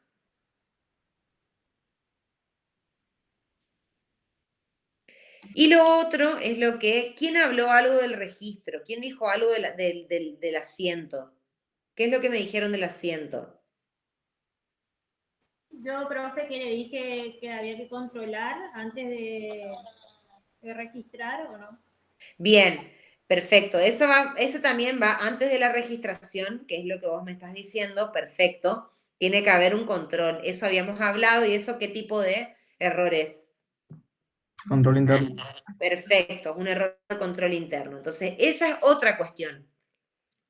Y lo otro es ¿quién habló algo del registro? ¿Quién dijo algo del asiento? ¿Qué es lo que me dijeron del asiento? Yo, profe, que le dije que había que controlar antes de registrar o no. Bien, perfecto. Eso también va antes de la registración, que es lo que vos me estás diciendo, perfecto. Tiene que haber un control. Eso habíamos hablado y eso qué tipo de error es. Control interno. Perfecto, es un error de control interno. Entonces, esa es otra cuestión.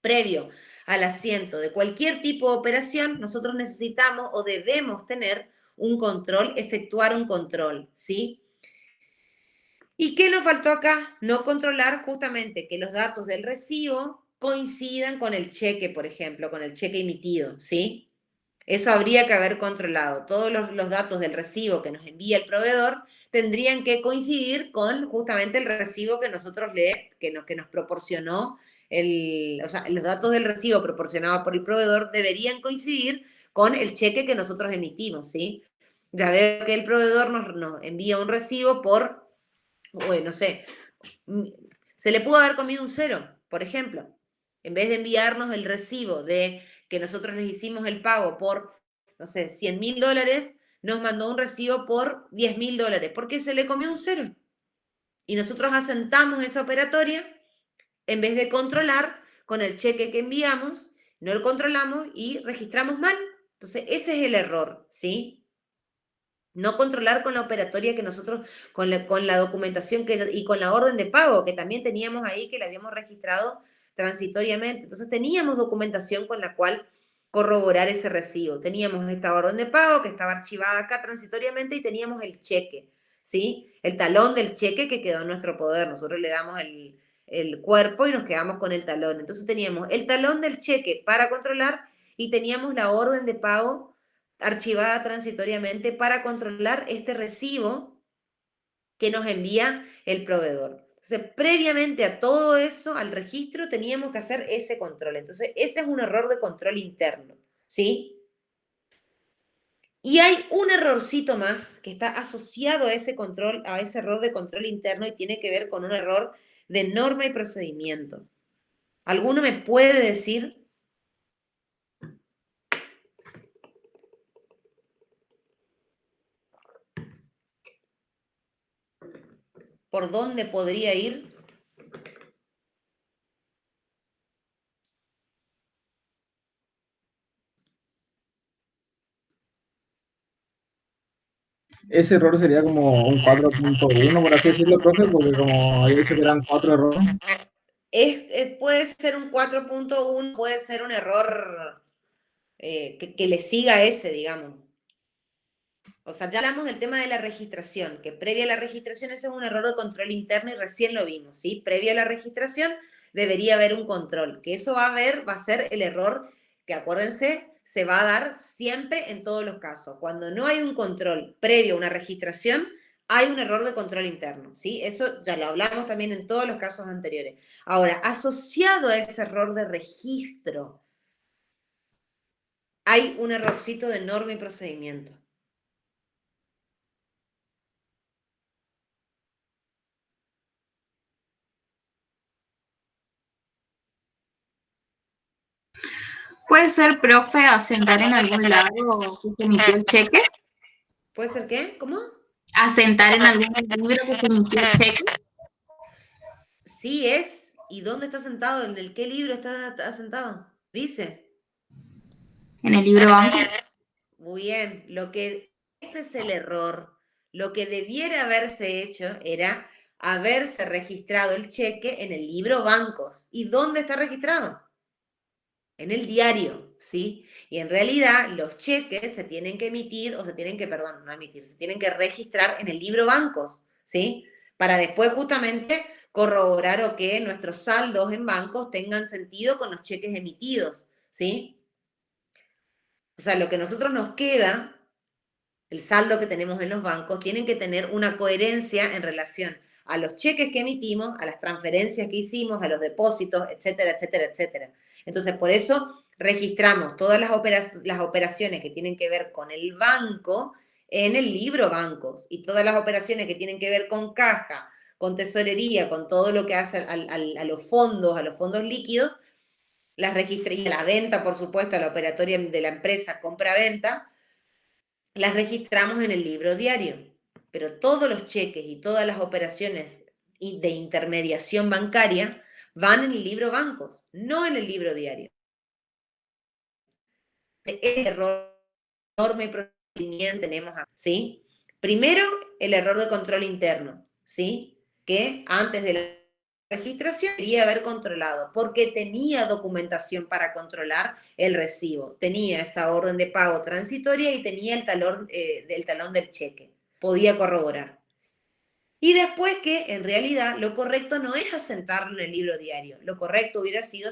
Previo al asiento de cualquier tipo de operación, nosotros necesitamos o debemos tener un control, efectuar un control, ¿sí? ¿Y qué nos faltó acá? No controlar justamente que los datos del recibo coincidan con el cheque, por ejemplo, con el cheque emitido, ¿sí? Eso habría que haber controlado. Todos los datos del recibo que nos envía el proveedor tendrían que coincidir con justamente el recibo que que nos proporcionó o sea, los datos del recibo proporcionado por el proveedor deberían coincidir con el cheque que nosotros emitimos, ¿sí? Ya veo que el proveedor nos envía un recibo por, no sé, se le pudo haber comido un 0, por ejemplo. En vez de enviarnos el recibo de que nosotros les hicimos el pago por, no sé, $100.000, nos mandó un recibo por $10.000, porque se le comió un 0. Y nosotros asentamos esa operatoria en vez de controlar con el cheque que enviamos, no lo controlamos y registramos mal. Entonces, ese es el error, ¿sí? No controlar con la operatoria que nosotros, con la documentación y con la orden de pago que también teníamos ahí, que la habíamos registrado transitoriamente. Entonces teníamos documentación con la cual corroborar ese recibo. Teníamos esta orden de pago que estaba archivada acá transitoriamente y teníamos el cheque, ¿sí? El talón del cheque que quedó en nuestro poder. Nosotros le damos el cuerpo y nos quedamos con el talón. Entonces teníamos el talón del cheque para controlar y teníamos la orden de pago archivada transitoriamente para controlar este recibo que nos envía el proveedor. Entonces, previamente a todo eso, al registro, teníamos que hacer ese control. Entonces, ese es un error de control interno, ¿sí? Y hay un errorcito más que está asociado a ese control, a ese error de control interno y tiene que ver con un error de norma y procedimiento. ¿Alguno me puede decir por dónde podría ir? Ese error sería como un 4.1, por así decirlo, profe, porque como había dicho que eran 4 errores. Puede ser un 4.1, puede ser un error que le siga a ese, digamos. O sea, ya hablamos del tema de la registración, que previa a la registración ese es un error de control interno y recién lo vimos, ¿sí? Previa a la registración debería haber un control, que eso va a ser el error que, acuérdense, se va a dar siempre en todos los casos. Cuando no hay un control previo a una registración, hay un error de control interno, ¿sí? Eso ya lo hablamos también en todos los casos anteriores. Ahora, asociado a ese error de registro, hay un errorcito de norma y procedimiento. ¿Puede ser, profe, asentar en algún lado que se emitió el cheque? ¿Puede ser qué? ¿Cómo? ¿Asentar en algún libro que se emitió el cheque? Sí es. ¿Y dónde está sentado? ¿En qué libro está sentado? Dice. En el libro banco. Muy bien. Ese es el error. Lo que debiera haberse hecho era haberse registrado el cheque en el libro bancos. ¿Y dónde está registrado? En el diario, ¿sí? Y en realidad los cheques se tienen que emitir, o se tienen que, perdón, no emitir, se tienen que registrar en el libro bancos, ¿sí? Para después justamente corroborar o que nuestros saldos en bancos tengan sentido con los cheques emitidos, ¿sí? O sea, lo que a nosotros nos queda, el saldo que tenemos en los bancos, tienen que tener una coherencia en relación a los cheques que emitimos, a las transferencias que hicimos, a los depósitos, etcétera, etcétera, etcétera. Entonces, por eso registramos todas las operaciones que tienen que ver con el banco en el libro bancos y todas las operaciones que tienen que ver con caja, con tesorería, con todo lo que hace a los fondos líquidos, las registré, y a la venta, por supuesto, a la operatoria de la empresa compra-venta, las registramos en el libro diario. Pero todos los cheques y todas las operaciones de intermediación bancaria van en el libro bancos, no en el libro diario. El error enorme y procedimiento tenemos, ¿sí? Primero, el error de control interno, ¿sí? Que antes de la registración debería haber controlado, porque tenía documentación para controlar el recibo, tenía esa orden de pago transitoria y tenía el talón del cheque, podía corroborar. Y después que en realidad lo correcto no es asentarlo en el libro diario, lo correcto hubiera sido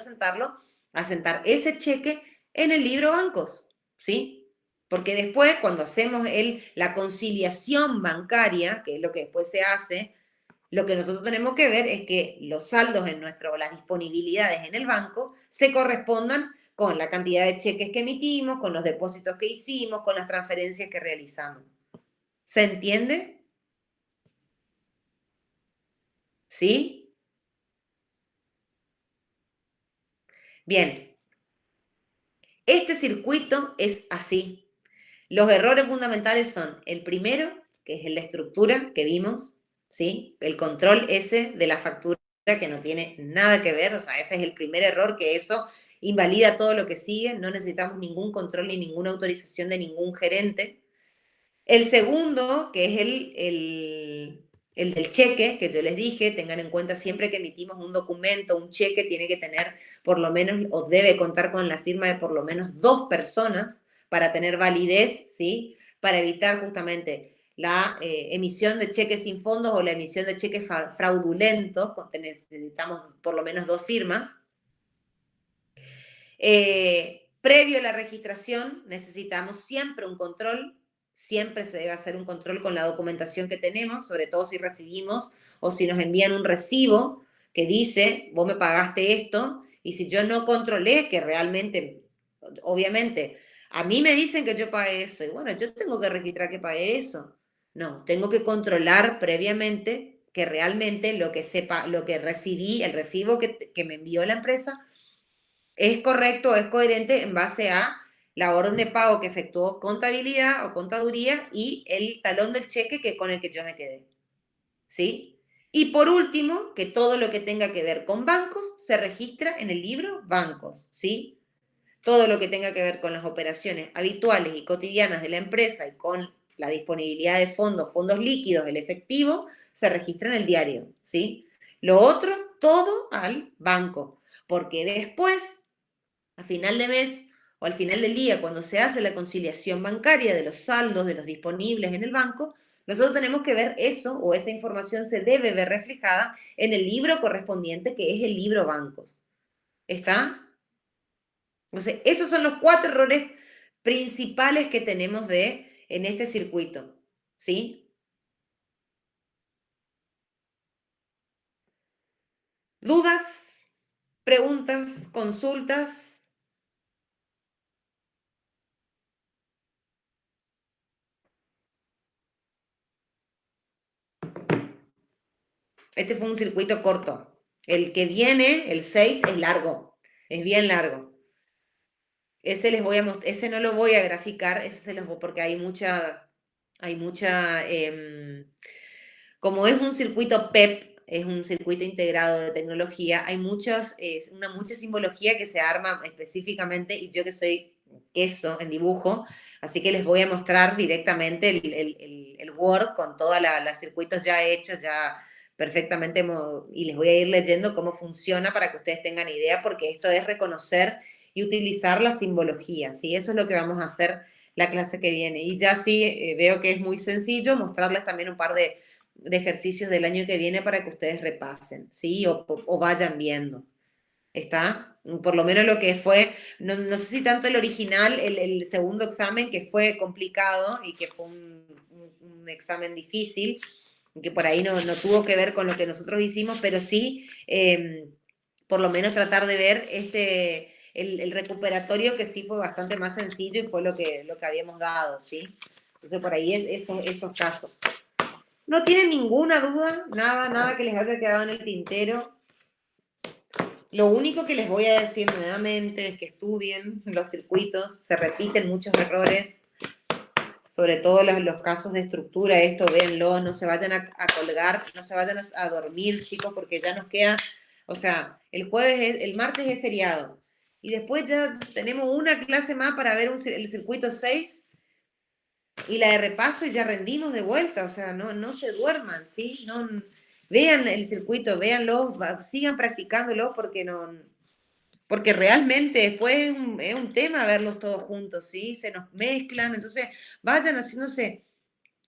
asentar ese cheque en el libro bancos, ¿sí? Porque después cuando hacemos la conciliación bancaria, que es lo que después se hace, lo que nosotros tenemos que ver es que los saldos las disponibilidades en el banco se correspondan con la cantidad de cheques que emitimos, con los depósitos que hicimos, con las transferencias que realizamos. ¿Se entiende? ¿Sí? Bien. Este circuito es así. Los errores fundamentales son el primero, que es la estructura que vimos, ¿sí? El control ese de la factura que no tiene nada que ver, o sea, ese es el primer error, que eso invalida todo lo que sigue, no necesitamos ningún control ni ninguna autorización de ningún gerente. El segundo, que es el del cheque, que yo les dije, tengan en cuenta siempre que emitimos un documento, un cheque, tiene que tener por lo menos, o debe contar con la firma de por lo menos 2 personas para tener validez, ¿sí? Para evitar justamente la emisión de cheques sin fondos o la emisión de cheques fraudulentos, necesitamos por lo menos 2 firmas. Previo a la registración necesitamos siempre un control, siempre se debe hacer un control con la documentación que tenemos, sobre todo si recibimos o si nos envían un recibo que dice, vos me pagaste esto, y si yo no controlé que realmente, obviamente, A mí me dicen que yo pagué eso, y bueno, yo tengo que registrar que pagué eso. No, tengo que controlar previamente que realmente lo que recibí, el recibo que me envió la empresa, es correcto, es coherente en base a la orden de pago que efectuó contabilidad o contaduría y el talón del cheque con el que yo me quedé. ¿Sí? Y por último, que todo lo que tenga que ver con bancos se registra en el libro Bancos, ¿sí? Todo lo que tenga que ver con las operaciones habituales y cotidianas de la empresa y con la disponibilidad de fondos líquidos, el efectivo, se registra en el diario, ¿sí? Lo otro, todo al banco, porque después, a final de mes o al final del día, cuando se hace la conciliación bancaria de los saldos de los disponibles en el banco, nosotros tenemos que ver eso, o esa información se debe ver reflejada en el libro correspondiente, que es el libro Bancos. ¿Está? Entonces, esos son los 4 errores principales que tenemos en este circuito, ¿sí? ¿Dudas? ¿Preguntas? ¿Consultas? Este fue un circuito corto. El que viene, el 6, es largo. Es bien largo. Ese no lo voy a graficar, porque como es un circuito PEP, es un circuito integrado de tecnología, hay mucha simbología que se arma específicamente, y yo que soy queso en dibujo, así que les voy a mostrar directamente el Word con todos los circuitos ya hechos, ya perfectamente, y les voy a ir leyendo cómo funciona para que ustedes tengan idea, porque esto es reconocer y utilizar la simbología, ¿sí? Eso es lo que vamos a hacer la clase que viene. Y ya sí, veo que es muy sencillo, mostrarles también un par de ejercicios del año que viene para que ustedes repasen, ¿sí? O vayan viendo. ¿Está? Por lo menos lo que fue, no sé si tanto el original, el segundo examen, que fue complicado y que fue un examen difícil, que por ahí no tuvo que ver con lo que nosotros hicimos, pero sí, por lo menos tratar de ver el recuperatorio, que sí fue bastante más sencillo y fue lo que habíamos dado, ¿sí? Entonces por ahí esos casos. ¿No tienen ninguna duda? Nada que les haya quedado en el tintero. Lo único que les voy a decir nuevamente es que estudien los circuitos, se repiten muchos errores, sobre todo los casos de estructura, esto véanlo, no se vayan a colgar, no se vayan a dormir, chicos, porque ya nos queda, o sea, el martes es feriado, y después ya tenemos una clase más para ver el circuito 6 y la de repaso, y ya rendimos de vuelta, o sea, no se duerman, ¿sí? Vean el circuito, véanlo, sigan practicándolo, porque realmente después es un tema verlos todos juntos, ¿sí? Se nos mezclan, entonces vayan haciéndose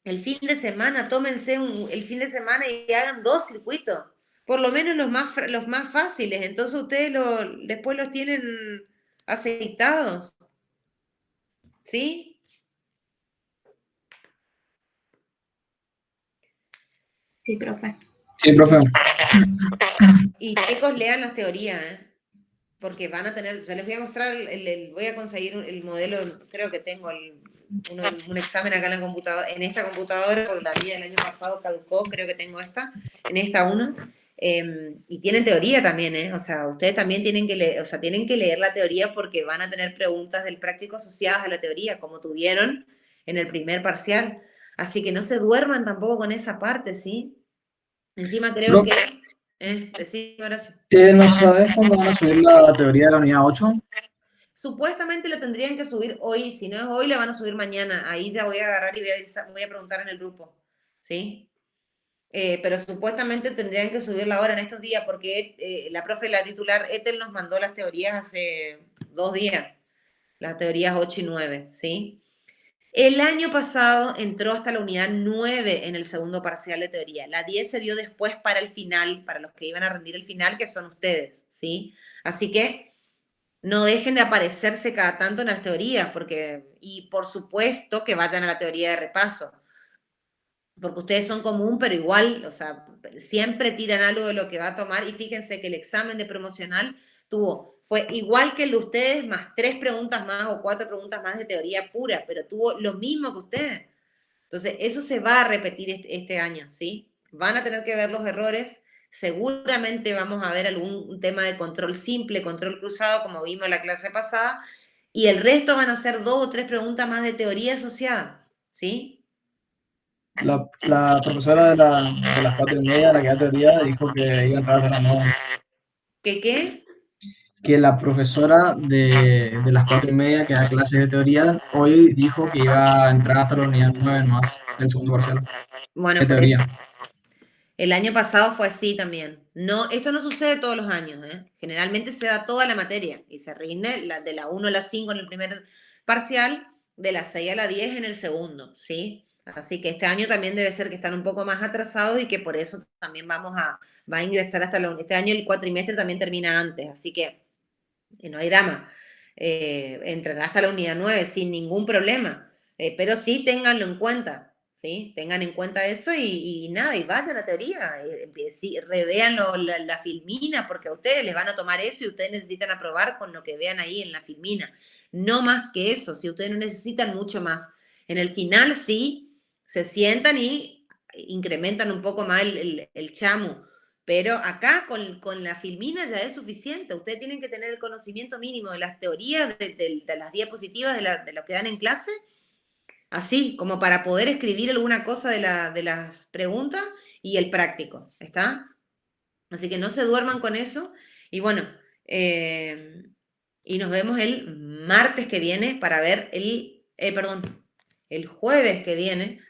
el fin de semana, tómense el fin de semana y hagan 2 circuitos, por lo menos los más fáciles, entonces ustedes después los tienen aceitados, ¿sí? Sí, profe. Sí, profe. Y chicos, lean las teorías, porque van a tener, ya les voy a mostrar, voy a conseguir el modelo, creo que tengo un examen acá en la computadora, en esta computadora, porque la mía del año pasado caducó, creo que tengo en esta uno, y tienen teoría también, o sea, ustedes también tienen que leer la teoría, porque van a tener preguntas del práctico asociadas a la teoría, como tuvieron en el primer parcial, así que no se duerman tampoco con esa parte, ¿sí? Encima creo que... decime, Horacio. ¿No sabes cuándo van a subir la teoría de la unidad 8? Supuestamente lo tendrían que subir hoy, si no es hoy, la van a subir mañana. Ahí ya voy a agarrar y voy a preguntar en el grupo, ¿sí? Pero supuestamente tendrían que subirla ahora en estos días, porque la profe, la titular, Ethel, nos mandó las teorías hace 2 días, las teorías 8 y 9, ¿sí? El año pasado entró hasta la unidad 9 en el segundo parcial de teoría. La 10 se dio después para el final, para los que iban a rendir el final, que son ustedes, ¿sí? Así que no dejen de aparecerse cada tanto en las teorías, y por supuesto que vayan a la teoría de repaso. porque ustedes son común, pero igual, o sea, siempre tiran algo de lo que va a tomar, y fíjense que el examen de promocional fue igual que el de ustedes, más 3 preguntas más o 4 preguntas más de teoría pura, pero tuvo lo mismo que ustedes. Entonces, eso se va a repetir este año, ¿sí? Van a tener que ver los errores, seguramente vamos a ver algún tema de control simple, control cruzado, como vimos en la clase pasada, y el resto van a ser 2 o 3 preguntas más de teoría asociada, ¿sí? La profesora de las 4:30, la que da teoría, dijo que iba a entrar hasta las 9. ¿Qué? Que la profesora de las 4:30 que da clases de teoría hoy dijo que iba a entrar hasta la unidad 9 más del segundo parcial Bueno, de por teoría. eso. El año pasado fue así también. No, esto no sucede todos los años, ¿eh? Generalmente se da toda la materia y se rinde de la 1 a la 5 en el primer parcial, de la 6 a la 10 en el segundo, ¿sí? Así que este año también debe ser que están un poco más atrasados y que por eso también va a ingresar hasta este año el cuatrimestre también termina antes, así que no hay drama. Entrará hasta la unidad 9 sin ningún problema, pero sí ténganlo en cuenta. ¿Sí? Tengan en cuenta eso y nada, y vayan a teoría, revean la filmina, porque a ustedes les van a tomar eso y ustedes necesitan aprobar con lo que vean ahí en la filmina. No más que eso, si ustedes no necesitan mucho más. En el final sí, se sientan y incrementan un poco más el chamu, pero acá con la filmina ya es suficiente. Ustedes tienen que tener el conocimiento mínimo de las teorías, de las diapositivas de lo que dan en clase, así como para poder escribir alguna cosa de las preguntas y el práctico, ¿está? Así que no se duerman con eso. Y bueno, y nos vemos el martes que viene para ver el jueves que viene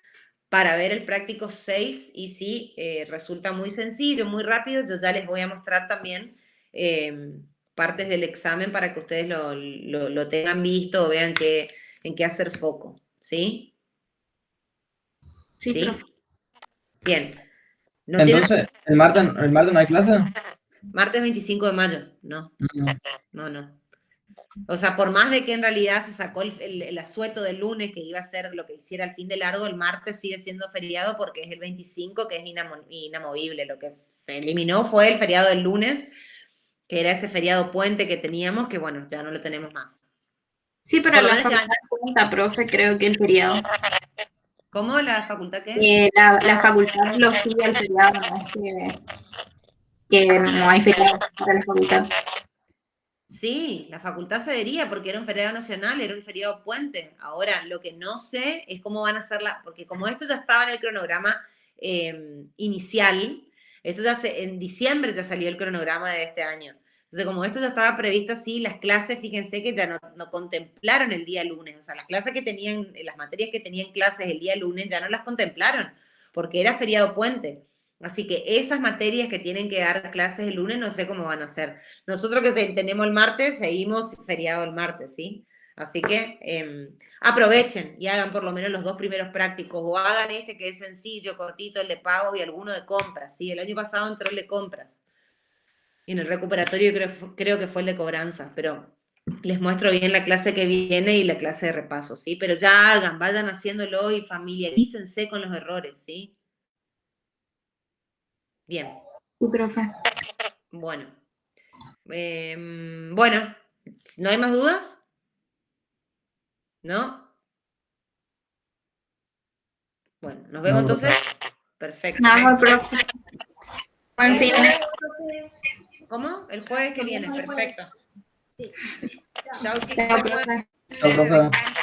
para ver el práctico 6 y si resulta muy sencillo, muy rápido, yo ya les voy a mostrar también partes del examen para que ustedes lo tengan visto o vean en qué hacer foco, ¿sí? Sí, ¿Sí? profe. Bien. ¿No tienen Entonces, ¿el martes no hay clase? martes 25 de mayo? No, no. O sea, por más de que en realidad se sacó el asueto del lunes, que iba a ser lo que hiciera el fin de largo, el martes sigue siendo feriado porque es el 25, que es inamovible. Lo que se eliminó fue el feriado del lunes, que era ese feriado puente que teníamos, que bueno, ya no lo tenemos más. Sí, pero Por lo la menos ya. facultad cuenta, profe, creo que el feriado. ¿Cómo? ¿La facultad qué? La facultad lo sigue el feriado, no es que no hay feriado para la facultad. Sí, la facultad cedería porque era un feriado nacional, era un feriado puente. Ahora, lo que no sé es cómo van a hacerla, porque como esto ya estaba en el cronograma inicial, en diciembre ya salió el cronograma de este año. Entonces, como esto ya estaba previsto así, las clases, fíjense que ya no contemplaron el día lunes. O sea, las clases que tenían, las materias que tenían clases el día lunes ya no las contemplaron, porque era feriado puente. Así que esas materias que tienen que dar clases el lunes no sé cómo van a ser. Nosotros que tenemos el martes, seguimos feriado el martes, ¿sí? Así que aprovechen y hagan por lo menos los 2 primeros prácticos, o hagan este que es sencillo, cortito, el de pago, y alguno de compras, ¿sí? El año pasado entró el de compras. Y en el recuperatorio creo que fue el de cobranza, pero les muestro bien la clase que viene y la clase de repaso, ¿sí? Pero ya vayan haciéndolo y familiarícense con los errores, ¿sí? Bien. Sí, profe. Bueno. Bueno, ¿no hay más dudas? ¿No? Bueno, nos vemos No, profe. entonces. Perfecto. Nada, profe. Buen fin de. ¿Cómo? El jueves que viene, perfecto. Sí. Chao, chicos. Chao, profe. Chao, profe.